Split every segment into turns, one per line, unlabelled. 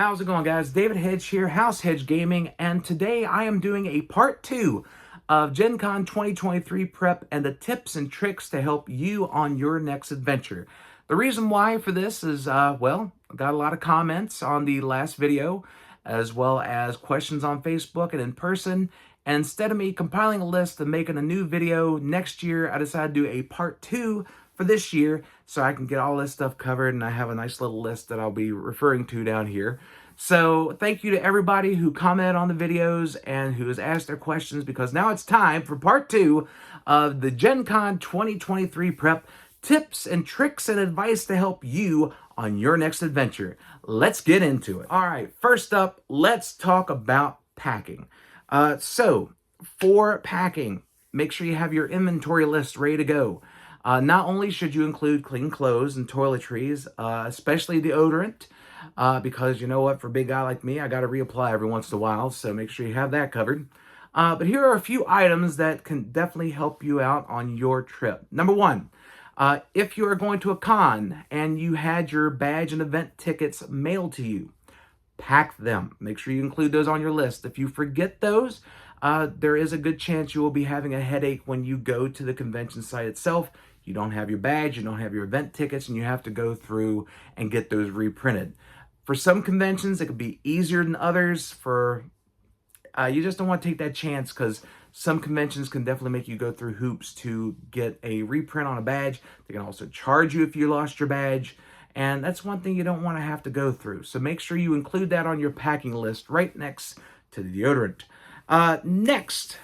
How's it going, guys? David Hedge here, House Hedge Gaming, and today I am doing a part 2 of Gen Con 2023 prep and the tips and tricks to help you on your next adventure. The reason why for this is, well, I got a lot of comments on the last video, as well as questions on Facebook and in person. And instead of me compiling a list and making a new video next year, I decided to do a part 2 for this year so I can get all this stuff covered, and I have a nice little list that I'll be referring to down here. So thank you to everybody who commented on the videos and who has asked their questions, because now it's time for part 2 of the Gen Con 2023 prep tips and tricks and advice to help you on your next adventure. Let's get into it. All right, first up, let's talk about packing. So for packing, make sure you have your inventory list ready to go. Not only should you include clean clothes and toiletries, especially deodorant, because you know what, for a big guy like me, I got to reapply every once in a while, so make sure you have that covered. But here are a few items that can definitely help you out on your trip. Number one, if you are going to a con and you had your badge and event tickets mailed to you, pack them. Make sure you include those on your list. If you forget those, there is a good chance you will be having a headache when you go to the convention site itself. You don't have your badge, you don't have your event tickets, and you have to go through and get those reprinted. For some conventions, it could be easier than others. You just don't want to take that chance, because some conventions can definitely make you go through hoops to get a reprint on a badge. They can also charge you if you lost your badge, and that's one thing you don't want to have to go through. So make sure you include that on your packing list right next to the deodorant. Next,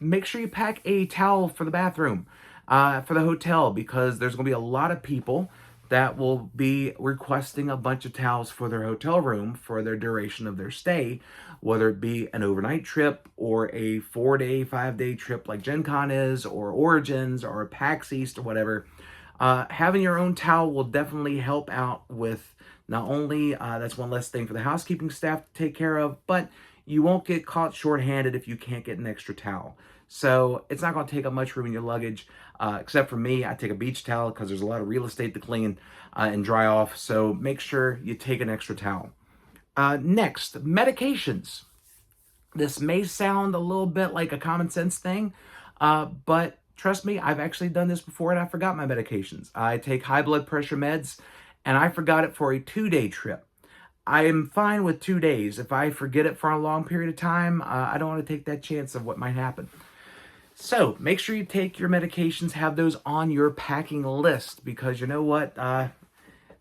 make sure you pack a towel for the bathroom, for the hotel, because there's going to be a lot of people that will be requesting a bunch of towels for their hotel room for their duration of their stay, whether it be an overnight trip or a 4-day, 5-day trip like Gen Con is, or Origins, or a PAX East, or whatever. Having your own towel will definitely help out with not only, that's one less thing for the housekeeping staff to take care of, but you won't get caught shorthanded if you can't get an extra towel. So it's not going to take up much room in your luggage, except for me. I take a beach towel because there's a lot of real estate to clean and dry off. So make sure you take an extra towel. Next, medications. This may sound a little bit like a common sense thing, but trust me, I've actually done this before and I forgot my medications. I take high blood pressure meds and I forgot it for a 2-day trip. I am fine with 2 days. If I forget it for a long period of time, I don't want to take that chance of what might happen. So make sure you take your medications, have those on your packing list, because you know what?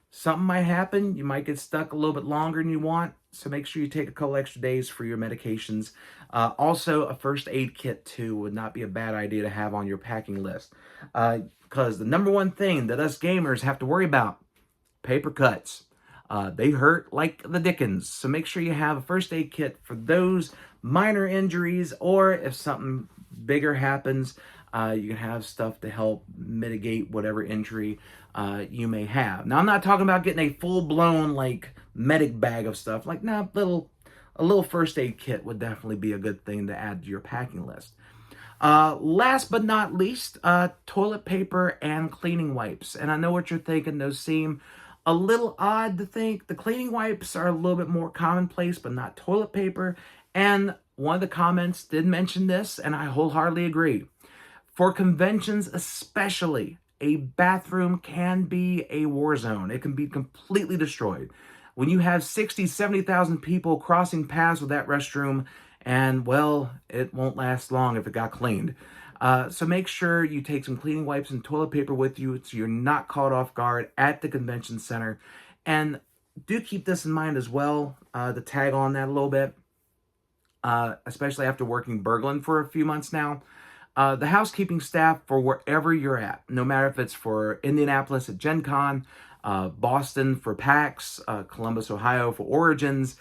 Something might happen. You might get stuck a little bit longer than you want. So make sure you take a couple extra days for your medications. Also, a first aid kit too would not be a bad idea to have on your packing list. Because the number one thing that us gamers have to worry about, paper cuts. They hurt like the dickens. So make sure you have a first aid kit for those minor injuries, or if something bigger happens, you can have stuff to help mitigate whatever injury you may have. Now, I'm not talking about getting a full-blown like medic bag of stuff. Like, nah, a little first aid kit would definitely be a good thing to add to your packing list. Last but not least, toilet paper and cleaning wipes. And I know what you're thinking. Those seem a little odd to think. The cleaning wipes are a little bit more commonplace, but not toilet paper. And one of the comments did mention this, and I wholeheartedly agree. For conventions especially, a bathroom can be a war zone. It can be completely destroyed. When you have 60, 70,000 people crossing paths with that restroom, and, well, it won't last long if it got cleaned. So make sure you take some cleaning wipes and toilet paper with you so you're not caught off guard at the convention center. And do keep this in mind as well, to tag on that a little bit, especially after working Berglund for a few months now. The housekeeping staff for wherever you're at, no matter if it's for Indianapolis at Gen Con, Boston for PAX, Columbus, Ohio for Origins,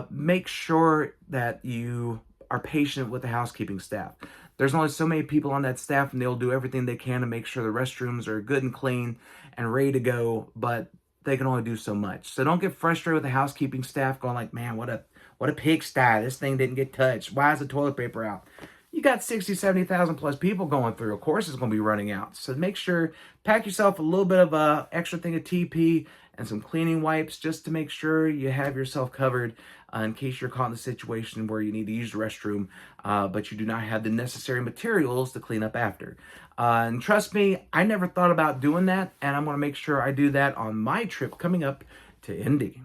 make sure that you are patient with the housekeeping staff. There's only so many people on that staff, and they'll do everything they can to make sure the restrooms are good and clean and ready to go, but they can only do so much. So don't get frustrated with the housekeeping staff going like, man, what a pigsty. This thing didn't get touched. Why is the toilet paper out? You got 60, 70,000 plus people going through. Of course it's going to be running out. So make sure, pack yourself a little bit of a extra thing of TP and some cleaning wipes just to make sure you have yourself covered in case you're caught in a situation where you need to use the restroom, but you do not have the necessary materials to clean up after. And trust me, I never thought about doing that, and I'm going to make sure I do that on my trip coming up to Indy.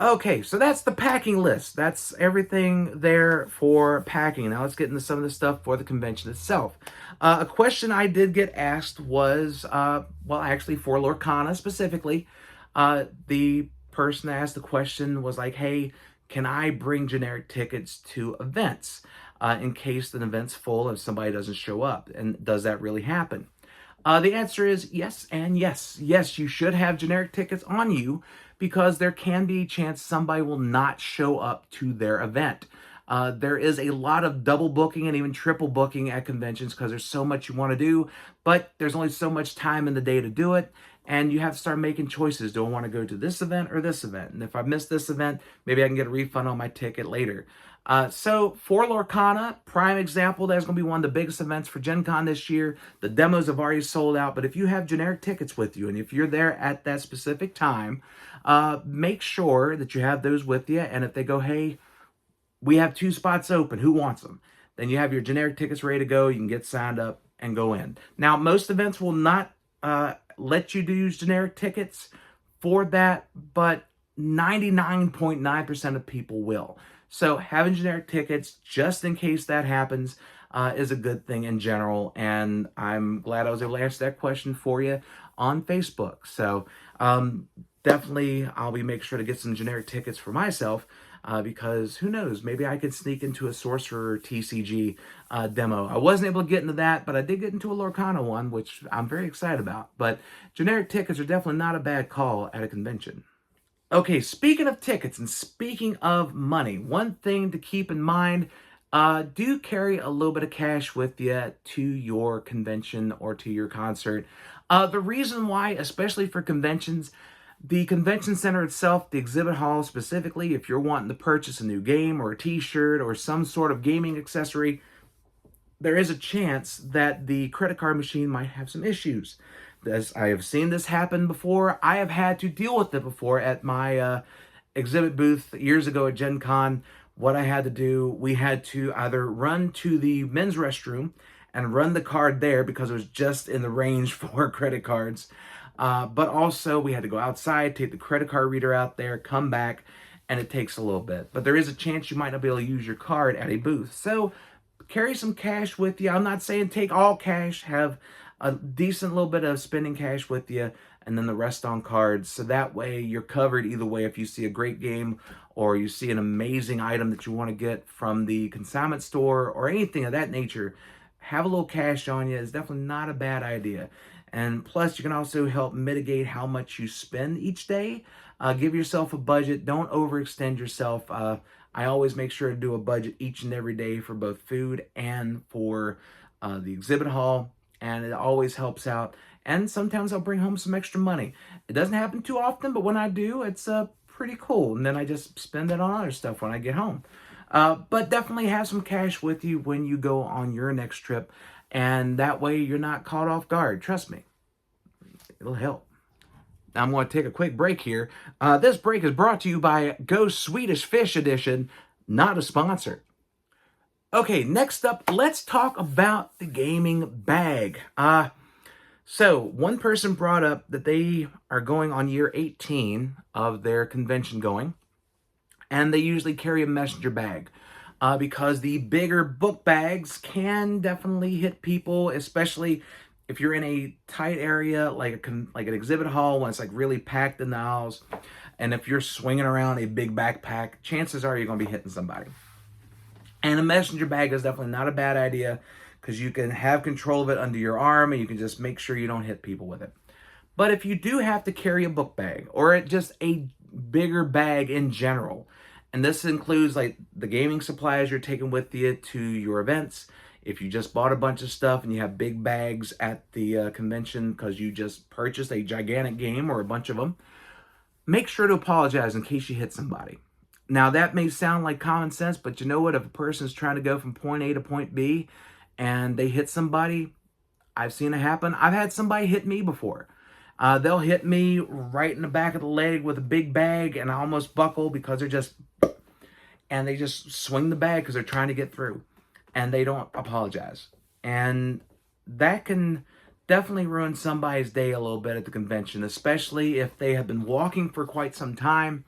Okay, so that's the packing list. That's everything there for packing. Now let's get into some of the stuff for the convention itself. A question I did get asked was, well, actually for Lorcana specifically, the person that asked the question was like, hey, can I bring generic tickets to events in case the event's full and somebody doesn't show up? And does that really happen? The answer is yes and yes. Yes, you should have generic tickets on you because there can be a chance somebody will not show up to their event. There is a lot of double booking and even triple booking at conventions because there's so much you want to do, but there's only so much time in the day to do it. And you have to start making choices. Do I want to go to this event or this event? And if I miss this event, maybe I can get a refund on my ticket later. So for Lorcana, prime example, that's going to be one of the biggest events for Gen Con this year. The demos have already sold out, but if you have generic tickets with you and if you're there at that specific time, make sure that you have those with you. And if they go, hey, we have 2 spots open, who wants them? Then you have your generic tickets ready to go. You can get signed up and go in. Now, most events will not let you use generic tickets for that, but 99.9% of people will. So having generic tickets, just in case that happens, is a good thing in general. And I'm glad I was able to answer that question for you on Facebook. So definitely I'll be making sure to get some generic tickets for myself because who knows, maybe I could sneak into a Sorcerer TCG demo. I wasn't able to get into that, but I did get into a Lorcana one, which I'm very excited about. But generic tickets are definitely not a bad call at a convention. Okay, speaking of tickets and speaking of money, one thing to keep in mind, do carry a little bit of cash with you to your convention or to your concert. The reason why, especially for conventions, the convention center itself, the exhibit hall specifically, if you're wanting to purchase a new game or a t-shirt or some sort of gaming accessory, there is a chance that the credit card machine might have some issues. As I have seen this happen before, I have had to deal with it before at my exhibit booth years ago at Gen Con. What I had to do, we had to either run to the men's restroom and run the card there because it was just in the range for credit cards. But also we had to go outside, take the credit card reader out there, come back, and it takes a little bit. But there is a chance you might not be able to use your card at a booth. So carry some cash with you. I'm not saying take all cash, have a decent little bit of spending cash with you, and then the rest on cards. So that way you're covered either way. If you see a great game or you see an amazing item that you want to get from the consignment store or anything of that nature, have a little cash on you is definitely not a bad idea. And plus, you can also help mitigate how much you spend each day. Give yourself a budget. Don't overextend yourself. I always make sure to do a budget each and every day for both food and for the exhibit hall. And it always helps out. And sometimes I'll bring home some extra money. It doesn't happen too often, but when I do, it's pretty cool. And then I just spend it on other stuff when I get home. But definitely have some cash with you when you go on your next trip. And that way you're not caught off guard. Trust me, it'll help. Now I'm going to take a quick break here. This break is brought to you by Go Swedish Fish Edition, not a sponsor. Okay, next up, let's talk about the gaming bag. So one person brought up that they are going on year 18 of their convention going, and they usually carry a messenger bag because the bigger book bags can definitely hit people, especially if you're in a tight area like an exhibit hall when it's like really packed in the aisles, and if you're swinging around a big backpack, chances are you're going to be hitting somebody. And a messenger bag is definitely not a bad idea because you can have control of it under your arm and you can just make sure you don't hit people with it. But if you do have to carry a book bag or just a bigger bag in general, and this includes like the gaming supplies you're taking with you to your events, if you just bought a bunch of stuff and you have big bags at the convention because you just purchased a gigantic game or a bunch of them, make sure to apologize in case you hit somebody. Now, that may sound like common sense, but you know what? If a person's trying to go from point A to point B and they hit somebody, I've seen it happen. I've had somebody hit me before. They'll hit me right in the back of the leg with a big bag, and I almost buckle because they just swing the bag because they're trying to get through, and they don't apologize. And that can definitely ruin somebody's day a little bit at the convention, especially if they have been walking for quite some time,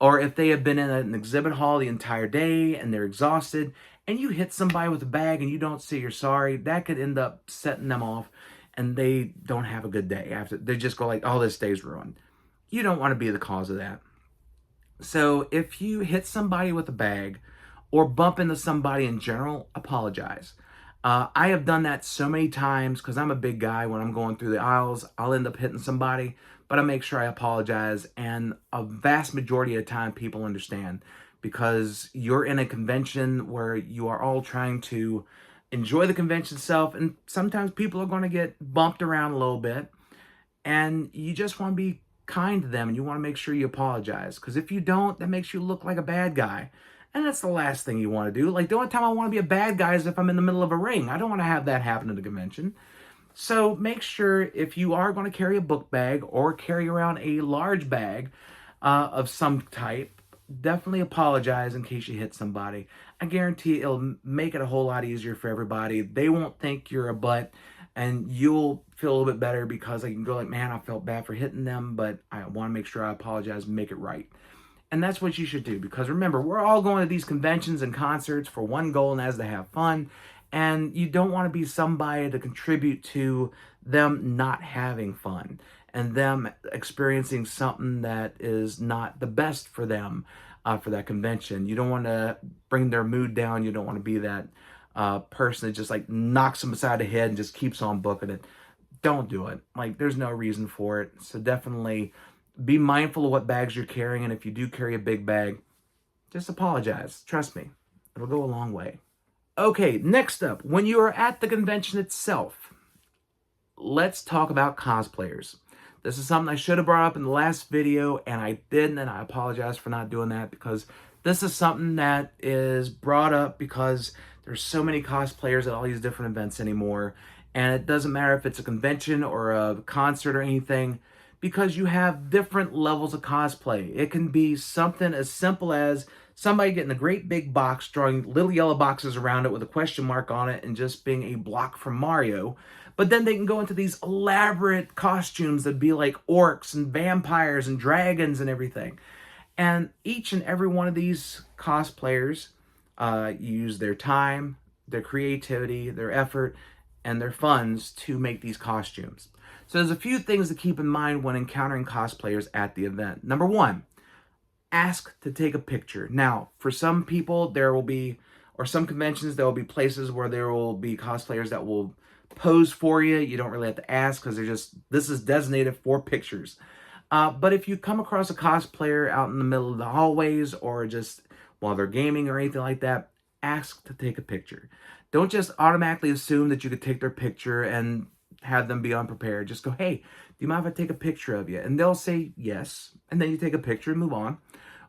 or if they have been in an exhibit hall the entire day and they're exhausted, and you hit somebody with a bag and you don't say you're sorry. That could end up setting them off, and they don't have a good day after. They just go like, oh, this day's ruined. You don't want to be the cause of that. So if you hit somebody with a bag or bump into somebody in general, apologize. I have done that so many times because I'm a big guy. When I'm going through the aisles, I'll end up hitting somebody, but I make sure I apologize. And a vast majority of the time, people understand, because you're in a convention where you are all trying to enjoy the convention itself. And sometimes people are going to get bumped around a little bit, and you just want to be kind to them, and you want to make sure you apologize, because if you don't, that makes you look like a bad guy, and that's the last thing you want to do. Like, the only time I want to be a bad guy is if I'm in the middle of a ring. I don't want to have that happen at a convention. So make sure, if you are going to carry a book bag or carry around a large bag of some type, definitely apologize in case you hit somebody. I guarantee it'll make it a whole lot easier for everybody. They won't think you're a butt, and you'll feel a little bit better because I can go like, man, I felt bad for hitting them, but I want to make sure I apologize and make it right. And that's what you should do, because remember, we're all going to these conventions and concerts for one goal, and that is to have fun. And you don't want to be somebody to contribute to them not having fun and them experiencing something that is not the best for them for that convention. You don't want to bring their mood down. You don't want to be that person that just like knocks them beside the head and just keeps on booking it. Don't do it. Like, there's no reason for it. So definitely be mindful of what bags you're carrying. And if you do carry a big bag, just apologize. Trust me, it'll go a long way. Okay, next up, when you are at the convention itself, let's talk about cosplayers. This is something I should have brought up in the last video, and I didn't, and I apologize for not doing that, because this is something that is brought up because there's so many cosplayers at all these different events anymore, and it doesn't matter if it's a convention or a concert or anything, because you have different levels of cosplay. It can be something as simple as somebody getting a great big box, drawing little yellow boxes around it with a question mark on it, and just being a block from Mario. But then they can go into these elaborate costumes that be like orcs and vampires and dragons and everything. And each and every one of these cosplayers use their time, their creativity, their effort, and their funds to make these costumes. So there's a few things to keep in mind when encountering cosplayers at the event. Number one, ask to take a picture. Now, for some people, there will be, or some conventions, there will be places where there will be cosplayers that will pose for you. You don't really have to ask, because this is designated for pictures. But if you come across a cosplayer out in the middle of the hallways, or just while they're gaming or anything like that, ask to take a picture. Don't just automatically assume that you could take their picture and have them be unprepared. Just go, hey, do you mind if I take a picture of you? And they'll say yes, and then you take a picture and move on.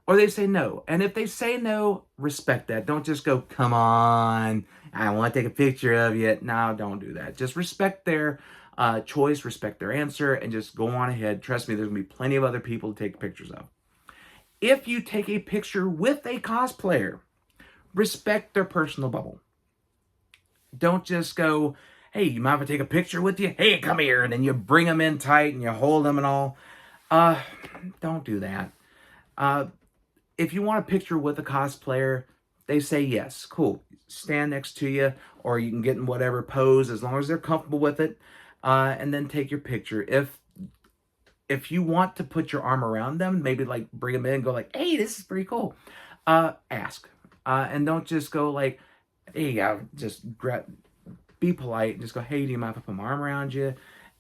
Or they say no. And if they say no, respect that. Don't just go, come on, I want to take a picture of you. No, don't do that. Just respect their choice, respect their answer, and just go on ahead. Trust me, there's going to be plenty of other people to take pictures of. If you take a picture with a cosplayer, respect their personal bubble. Don't just go, hey, you mind if I take a picture with you? Hey, come here. And then you bring them in tight and you hold them and all. Don't do that. If you want a picture with a cosplayer, they say yes, cool. Stand next to you, or you can get in whatever pose as long as they're comfortable with it, and then take your picture. If you want to put your arm around them, maybe like bring them in and go like, hey, this is pretty cool. Ask, and don't just go like, hey, be polite and just go, hey, do you mind if I put my arm around you?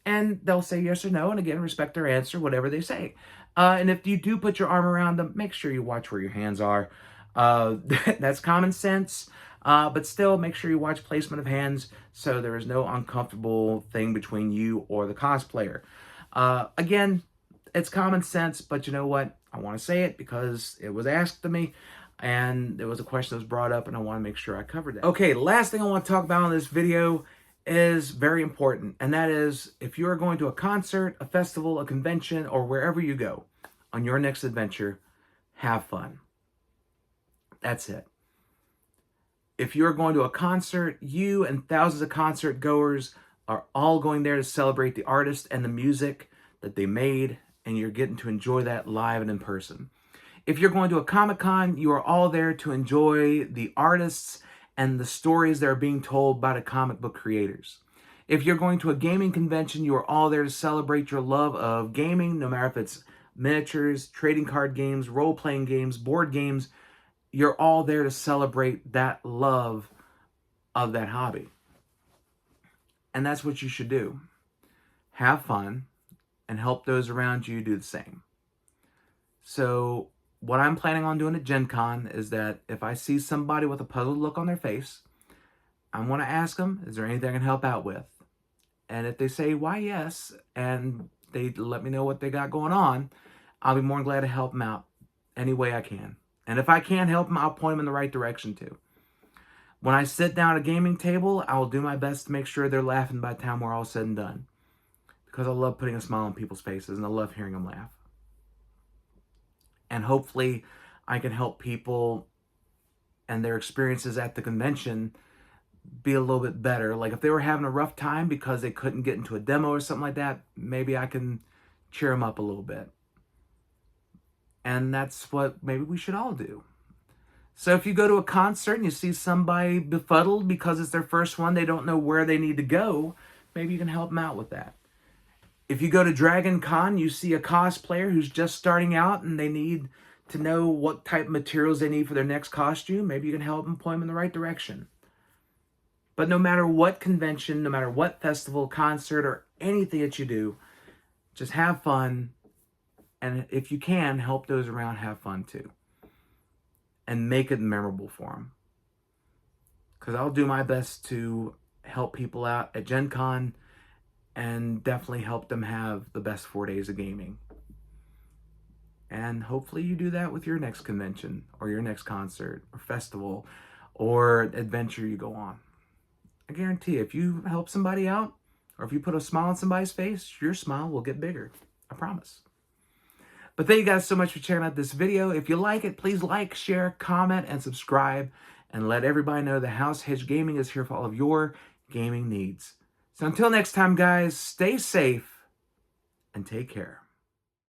And they'll say yes or no, and again, respect their answer, whatever they say. And if you do put your arm around them, make sure you watch where your hands are. That's common sense, but still make sure you watch placement of hands so there is no uncomfortable thing between you or the cosplayer. Again, it's common sense, but you know what? I want to say it because it was asked of me, and there was a question that was brought up, and I want to make sure I covered that. Okay, last thing I want to talk about in this video is very important. And that is, if you are going to a concert, a festival, a convention, or wherever you go on your next adventure, have fun. That's it. If you're going to a concert, you and thousands of concert goers are all going there to celebrate the artist and the music that they made, and you're getting to enjoy that live and in person. If you're going to a Comic-Con, you are all there to enjoy the artists and the stories that are being told by the comic book creators. If you're going to a gaming convention, you are all there to celebrate your love of gaming, no matter if it's miniatures, trading card games, role-playing games, board games. You're all there to celebrate that love of that hobby. And that's what you should do. Have fun and help those around you do the same. So what I'm planning on doing at Gen Con is that if I see somebody with a puzzled look on their face, I want to ask them, is there anything I can help out with? And if they say, why, yes, and they let me know what they got going on, I'll be more than glad to help them out any way I can. And if I can't help them, I'll point them in the right direction too. When I sit down at a gaming table, I will do my best to make sure they're laughing by the time we're all said and done. Because I love putting a smile on people's faces and I love hearing them laugh. And hopefully I can help people and their experiences at the convention be a little bit better. Like if they were having a rough time because they couldn't get into a demo or something like that, maybe I can cheer them up a little bit. And that's what maybe we should all do. So if you go to a concert and you see somebody befuddled because it's their first one, they don't know where they need to go, maybe you can help them out with that. If you go to Dragon Con, you see a cosplayer who's just starting out and they need to know what type of materials they need for their next costume, maybe you can help them, point them in the right direction. But no matter what convention, no matter what festival, concert, or anything that you do, just have fun. And if you can, help those around have fun too. And make it memorable for them. Because I'll do my best to help people out at Gen Con and definitely help them have the best 4 days of gaming. And hopefully you do that with your next convention or your next concert or festival or adventure you go on. I guarantee if you help somebody out or if you put a smile on somebody's face, your smile will get bigger. I promise. But thank you guys so much for checking out this video. If you like it, please like, share, comment, and subscribe. And let everybody know that House Hedge Gaming is here for all of your gaming needs. So until next time, guys, stay safe and take care.